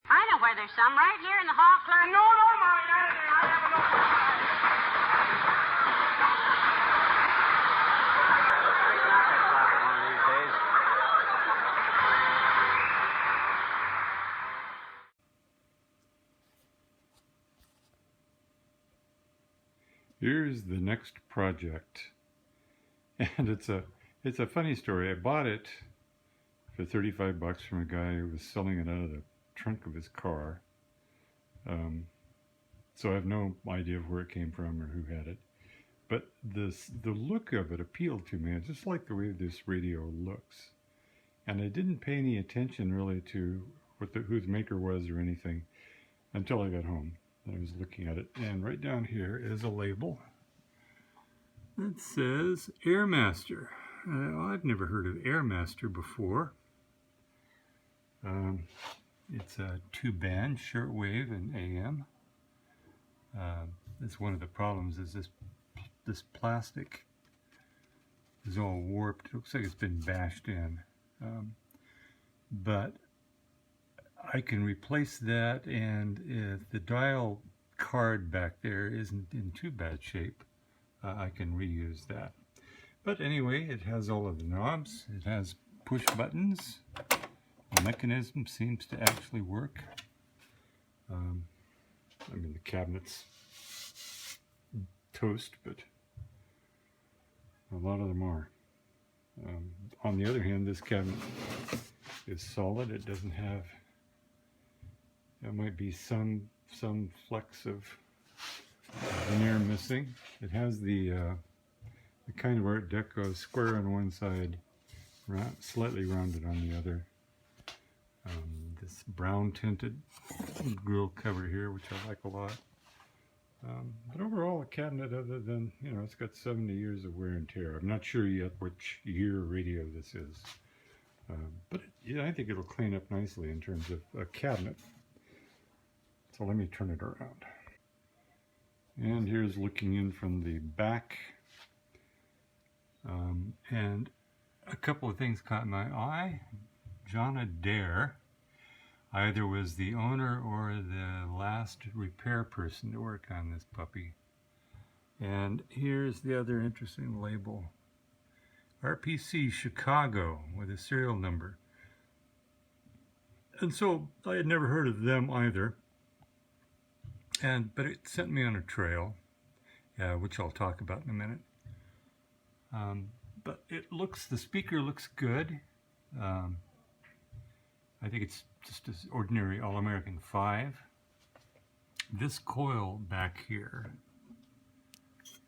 I know where there's some, right here in the hall, clerk. No, Molly, I have no. Here's the next project, and it's a funny story. I bought it for $35 from a guy who was selling it out of the trunk of his car. So I have no idea of where it came from or who had it. But the look of it appealed to me. I just like the way this radio looks. And I didn't pay any attention really to who the maker was or anything until I got home. I was looking at it, and right down here is a label that says Airmaster. I've never heard of Airmaster before. It's a 2-band shortwave and AM. That's one of the problems, is this plastic is all warped. It looks like it's been bashed in. But I can replace that, and if the dial card back there isn't in too bad shape, I can reuse that. But anyway, it has all of the knobs. It has push buttons. The mechanism seems to actually work. I mean, the cabinet's toast, but a lot of them are. On the other hand, this cabinet is solid. It doesn't have, there might be some flecks of veneer missing. It has the kind of Art Deco square on one side, slightly rounded on the other. This brown tinted grill cover here, which I like a lot. But overall, a cabinet, other than, you know, it's got 70 years of wear and tear. I'm not sure yet which year radio this is. But yeah, I think it'll clean up nicely in terms of a cabinet. So let me turn it around. And here's looking in from the back. And a couple of things caught my eye. John Adair either was the owner or the last repair person to work on this puppy. And here's the other interesting label. RPC Chicago with a serial number. And so I had never heard of them either. But it sent me on a trail, which I'll talk about in a minute. But the speaker looks good. I think it's just an ordinary All-American 5. This coil back here,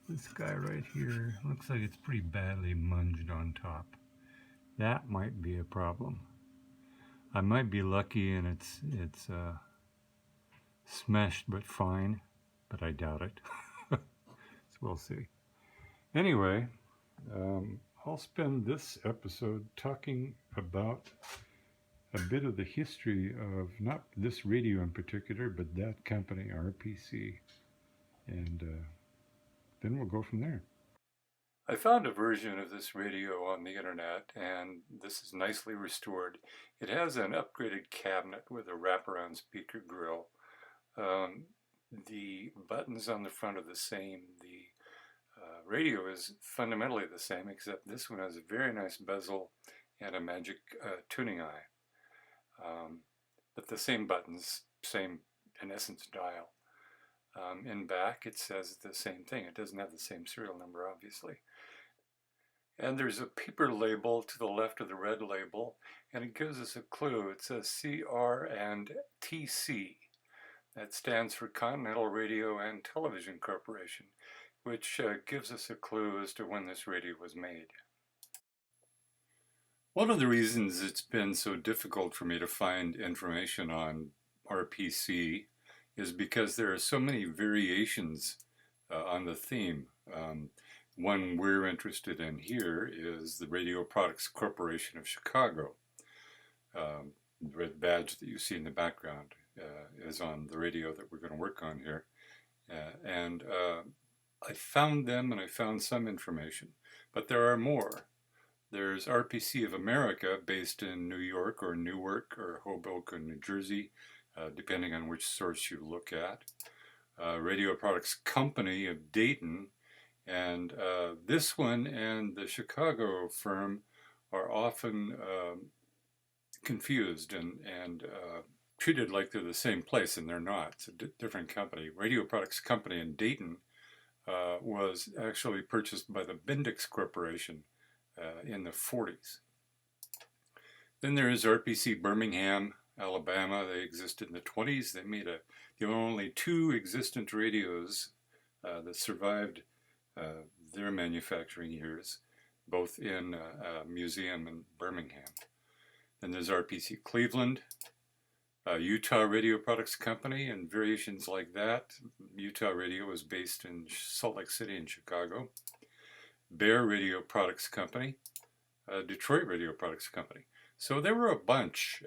this guy right here, looks like it's pretty badly munged on top. That might be a problem. I might be lucky and it's smashed but fine, but I doubt it. So we'll see. Anyway, I'll spend this episode talking about a bit of the history of not this radio in particular, but that company, RPC, and then we'll go from there. I found a version of this radio on the internet, and this is nicely restored. It has an upgraded cabinet with a wraparound speaker grill. The buttons on the front are the same. The radio is fundamentally the same, except this one has a very nice bezel and a magic tuning eye. But the same buttons, same, in essence, dial. In back, it says the same thing. It doesn't have the same serial number, obviously. And there's a paper label to the left of the red label, and it gives us a clue. It says CR and TC. That stands for Continental Radio and Television Corporation, which gives us a clue as to when this radio was made. One of the reasons it's been so difficult for me to find information on RPC is because there are so many variations on the theme. One we're interested in here is the Radio Products Corporation of Chicago. The red badge that you see in the background is on the radio that we're going to work on here. I found them and I found some information, but there are more. There's RPC of America, based in New York or Newark or Hoboken, New Jersey. depending on which source you look at. Radio Products Company of Dayton, and this one and the Chicago firm are often confused and treated like they're the same place, and they're not. It's a different company. Radio Products Company in Dayton was actually purchased by the Bendix Corporation in the 40s. Then there is R.P.C. Birmingham, Alabama. They existed in the 20s. They made there were only 2 existent radios that survived their manufacturing years, both in a museum in Birmingham. Then there's R.P.C. Cleveland, Utah Radio Products Company, and variations like that. Utah Radio was based in Salt Lake City and Chicago. Bear Radio Products Company, Detroit Radio Products Company. So there were a bunch,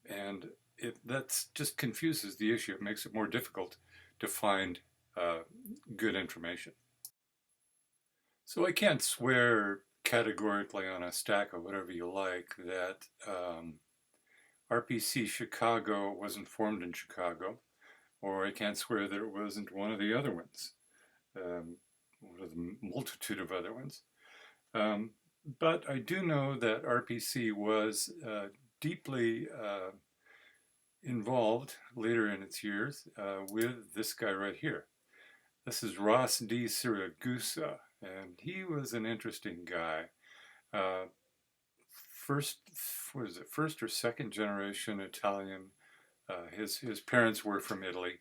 and that just confuses the issue. It makes it more difficult to find good information. So I can't swear categorically on a stack of whatever you like that RPC Chicago wasn't formed in Chicago, or I can't swear that it wasn't one of the other ones, one of the multitude of other ones. But I do know that RPC was deeply involved later in its years with this guy right here. This is Ross D. Siragusa, and he was an interesting guy. First or second generation Italian. His parents were from Italy.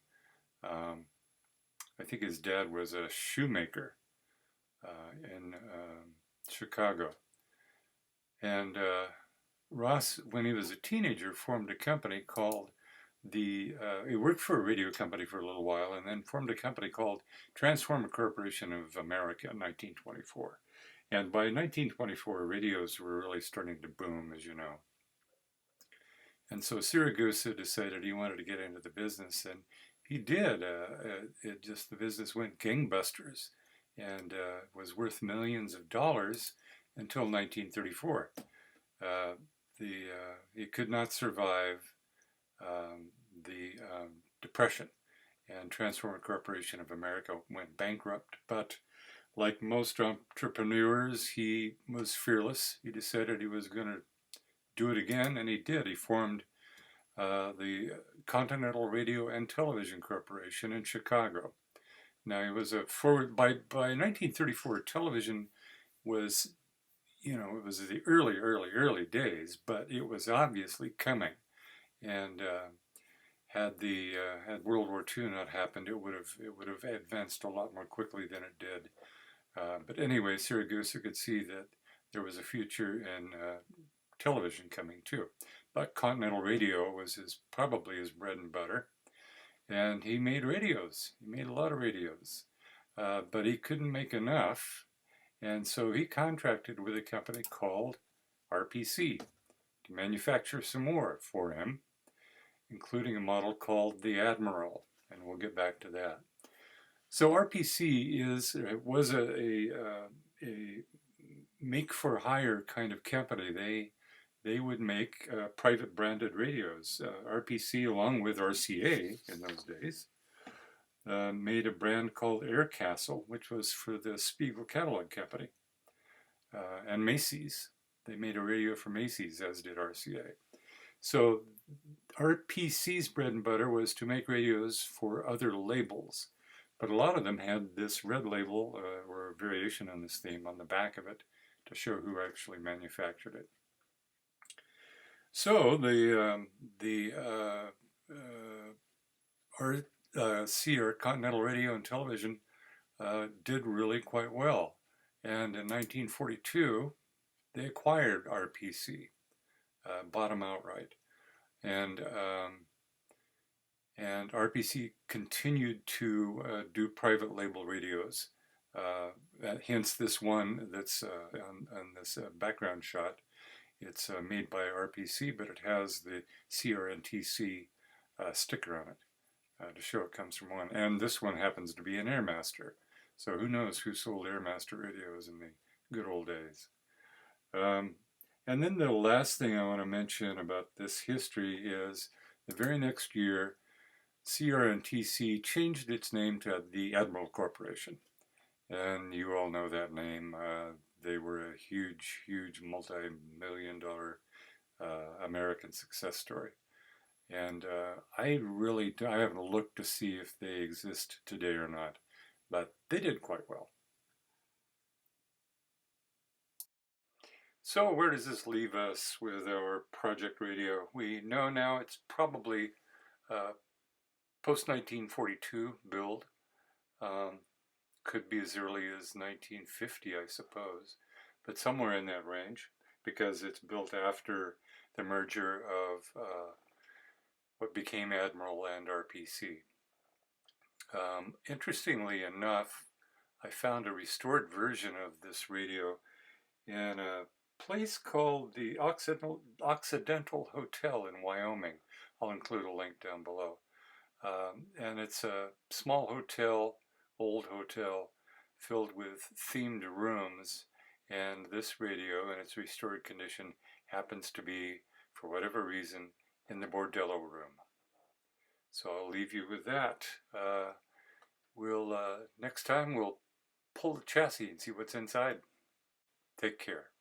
I think his dad was a shoemaker in Chicago. And Ross, when he was a teenager, formed a company called he worked for a radio company for a little while, and then formed a company called Transformer Corporation of America in 1924. And by 1924, radios were really starting to boom, as you know. And so Siragusa decided he wanted to get into the business, and he did. The business went gangbusters, and was worth millions of dollars until 1934. He could not survive the Depression, and Transformer Corporation of America went bankrupt. But like most entrepreneurs, he was fearless. He decided he was going to do it again, and he did. He formed the Continental Radio and Television Corporation in Chicago. Now, he was by 1934, television was, it was the early days, but it was obviously coming. And had World War II not happened, it would have advanced a lot more quickly than it did. But anyway, Siragusa could see that there was a future in television coming too. But Continental Radio was probably his bread and butter, and he made radios. He made a lot of radios, but he couldn't make enough, and so he contracted with a company called RPC to manufacture some more for him, including a model called the Admiral, and we'll get back to that. So RPC was a make-for-hire kind of company. They would make private branded radios. RPC, along with RCA in those days, made a brand called Air Castle, which was for the Spiegel Catalog Company, and Macy's. They made a radio for Macy's, as did RCA. So RPC's bread and butter was to make radios for other labels. But a lot of them had this red label, or a variation on this theme, on the back of it to show who actually manufactured it. So the RPC, or Continental Radio and Television, did really quite well. And in 1942, they acquired RPC, bought them outright. And RPC continued to do private label radios. Hence this one that's on this background shot. It's made by RPC, but it has the CRNTC sticker on it to show it comes from one. And this one happens to be an Airmaster. So who knows who sold Airmaster radios in the good old days. And then the last thing I want to mention about this history is The very next year, CR&TC changed its name to the Admiral Corporation. And you all know that name. They were a huge multi-million-dollar American success story. And I haven't looked to see if they exist today or not, but they did quite well. So where does this leave us with our project radio? We know now it's probably post-1942 build. Could be as early as 1950, I suppose, but somewhere in that range, because it's built after the merger of what became Admiral and R.P.C. Interestingly enough, I found a restored version of this radio in a place called the Occidental Hotel in Wyoming. I'll include a link down below. And it's a small hotel, old hotel, filled with themed rooms, and this radio in its restored condition happens to be, for whatever reason, in the bordello room. So I'll leave you with that. Next time we'll pull the chassis and see what's inside. Take care.